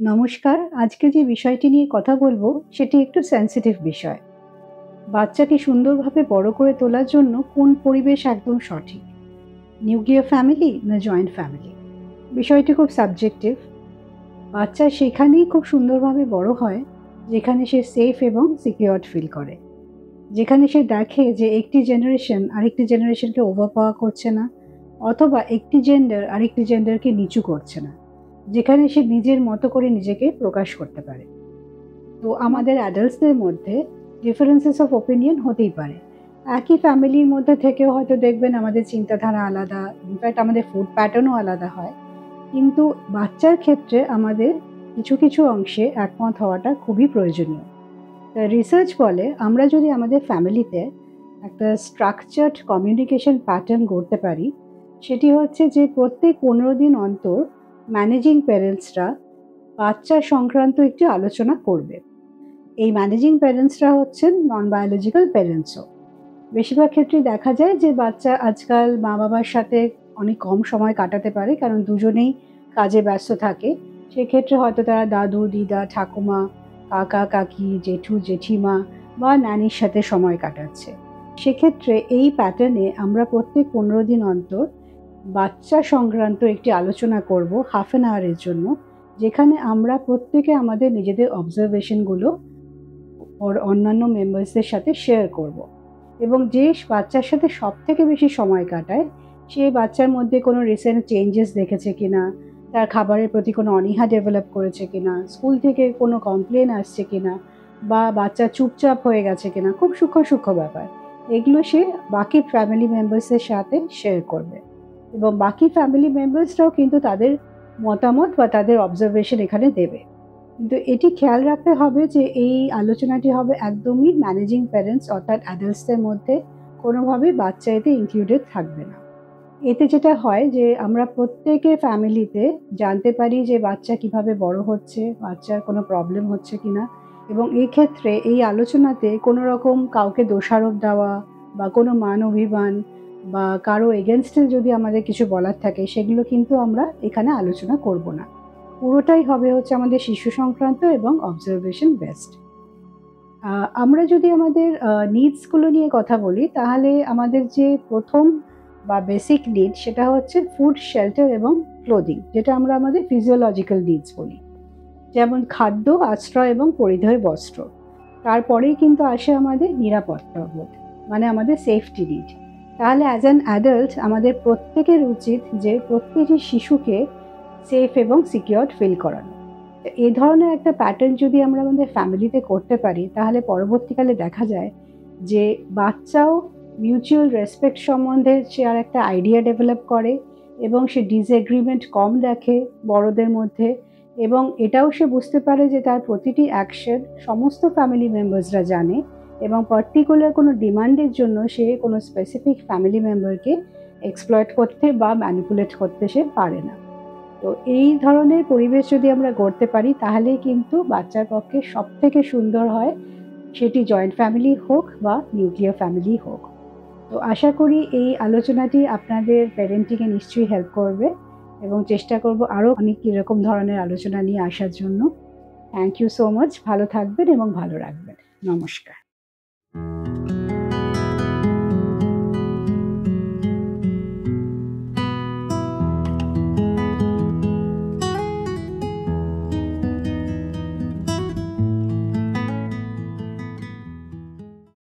নমস্কার। আজকে যে বিষয়টি নিয়ে কথা বলবো সেটি একটু সেনসিটিভ বিষয়। বাচ্চাকে সুন্দরভাবে বড় করে তোলার জন্য কোন পরিবেশ একদম সঠিক? নিউক্লিয়ার ফ্যামিলি না জয়েন্ট ফ্যামিলি? বিষয়টি খুব সাবজেক্টিভ। বাচ্চা সেখানেই খুব সুন্দরভাবে বড় হয় যেখানে সে সেফ এবং সিকিউরড ফিল করে। যেখানে সে দেখে যে একটি জেনারেশন আরেকটি জেনারেশনকে ওভারপাওয়ার করছে না, অথবা একটি জেন্ডার আরেকটি জেন্ডারকে নিচু করছে না। যেখানে সে নিজের মতো করে নিজেকে প্রকাশ করতে পারে। তো আমাদের অ্যাডাল্টসদের মধ্যে ডিফারেন্সেস অফ ওপিনিয়ন হতেই পারে। একই ফ্যামিলির মধ্যে থেকেও হয়তো দেখবেন আমাদের চিন্তাধারা আলাদা, ইনফ্যাক্ট আমাদের ফুড প্যাটার্নও আলাদা হয়। কিন্তু বাচ্চার ক্ষেত্রে আমাদের কিছু কিছু অংশে একমত হওয়াটা খুবই প্রয়োজনীয়। রিসার্চ বলে আমরা যদি আমাদের ফ্যামিলিতে একটা স্ট্রাকচার্ড কমিউনিকেশন প্যাটার্ন গড়তে পারি, সেটি হচ্ছে যে প্রত্যেক 15 দিন অন্তর ম্যানেজিং প্যারেন্টসরা বাচ্চা সংক্রান্ত একটি আলোচনা করবে। এই ম্যানেজিং প্যারেন্টসরা হচ্ছেন নন বায়োলজিক্যাল প্যারেন্টসও। বেশিরভাগ ক্ষেত্রেই দেখা যায় যে বাচ্চা আজকাল মা বাবার সাথে অনেক কম সময় কাটাতে পারে, কারণ দুজনেই কাজে ব্যস্ত থাকে। সেক্ষেত্রে হয়তো তারা দাদু দিদা ঠাকুমা কাকা কাকি জেঠু জেঠিমা বা নানির সাথে সময় কাটাচ্ছে। সেক্ষেত্রে এই প্যাটার্নে আমরা প্রত্যেক 15 দিন অন্তর বাচ্চা সংক্রান্ত একটি আলোচনা করব হাফ অ্যান আওয়ারের জন্য, যেখানে আমরা প্রত্যেকে আমাদের নিজেদের অবজারভেশনগুলো অন্যান্য মেম্বার্সদের সাথে শেয়ার করব। এবং যে বাচ্চার সাথে সব থেকে বেশি সময় কাটায় সেই বাচ্চার মধ্যে কোনো রিসেন্ট চেঞ্জেস দেখেছে কিনা, তার খাবারের প্রতি কোনো অনীহা ডেভেলপ করেছে কিনা, স্কুল থেকে কোনো কমপ্লেন আসছে কিনা, বা বাচ্চা চুপচাপ হয়ে গেছে কিনা, খুব সূক্ষ্ম সূক্ষ্ম ব্যাপার, এগুলো সে বাকি ফ্যামিলি মেম্বার্সের সাথে শেয়ার করবে। এবং বাকি ফ্যামিলি মেম্বার্সরাও কিন্তু তাদের মতামত বা তাদের অবজারভেশন এখানে দেবে। কিন্তু এটি খেয়াল রাখতে হবে যে এই আলোচনাটি হবে একদমই ম্যানেজিং প্যারেন্টস অর্থাৎ অ্যাডাল্টসদের মধ্যে, কোনোভাবেই বাচ্চা এতে ইনক্লুডেড থাকবে না। এতে যেটা হয় যে আমরা প্রত্যেকে ফ্যামিলিতে জানতে পারি যে বাচ্চা কিভাবে বড় হচ্ছে, বাচ্চার কোনো প্রবলেম হচ্ছে কিনা। এবং এই ক্ষেত্রে এই আলোচনাতে কোনো রকম কাউকে দোষারোপ দেওয়া বা কোনো মান অভিমান বা কারো এগেনস্টে যদি আমাদের কিছু বলার থাকে, সেগুলো কিন্তু আমরা এখানে আলোচনা করব না। পুরোটাই হবে হচ্ছে আমাদের শিশু সংক্রান্ত এবং অবজারভেশন বেসড। আমরা যদি আমাদের নিডসগুলো নিয়ে কথা বলি, তাহলে আমাদের যে প্রথম বা বেসিক নিড সেটা হচ্ছে ফুড, শেল্টার এবং ক্লোদিং, যেটা আমরা আমাদের ফিজিওলজিক্যাল নিডস বলি। যেমন খাদ্য, আশ্রয় এবং পরিধেয় বস্ত্র। তারপরেই কিন্তু আসে আমাদের নিরাপত্তা বোধ, মানে আমাদের সেফটি নিড। তাহলে অ্যাজ অ্যান অ্যাডাল্ট আমাদের প্রত্যেকের উচিত যে প্রত্যেকটি শিশুকে সেফ এবং সিকিউরড ফিল করানো। এই ধরনের একটা প্যাটার্ন যদি আমরা আমাদের ফ্যামিলিতে করতে পারি, তাহলে পরবর্তীকালে দেখা যায় যে বাচ্চাও মিউচুয়াল রেসপেক্ট সম্বন্ধে সে আর একটা আইডিয়া ডেভেলপ করে, এবং সে ডিসএগ্রিমেন্ট কম দেখে বড়দের মধ্যে, এবং এটাও সে বুঝতে পারে যে তার প্রতিটি অ্যাকশন সমস্ত ফ্যামিলি মেম্বার্সরা জানে, এবং পার্টিকুলার কোনো ডিমান্ডের জন্য সে কোনো স্পেসিফিক ফ্যামিলি মেম্বারকে এক্সপ্লয়েট করতে বা ম্যানিপুলেট করতে সে পারে না। তো এই ধরনের পরিবেশ যদি আমরা গড়তে পারি, তাহলেই কিন্তু বাচ্চার পক্ষে সব থেকে সুন্দর হয়, সেটি জয়েন্ট ফ্যামিলি হোক বা নিউক্লিয়ার ফ্যামিলি হোক। তো আশা করি এই আলোচনাটি আপনাদের প্যারেন্টিংয়ে নিশ্চয়ই হেল্প করবে, এবং চেষ্টা করব আরও অনেক এরকম ধরনের আলোচনা নিয়ে আসার জন্য। Thank you so much. ভালো থাকবেন এবং ভালো রাখবেন। নমস্কার।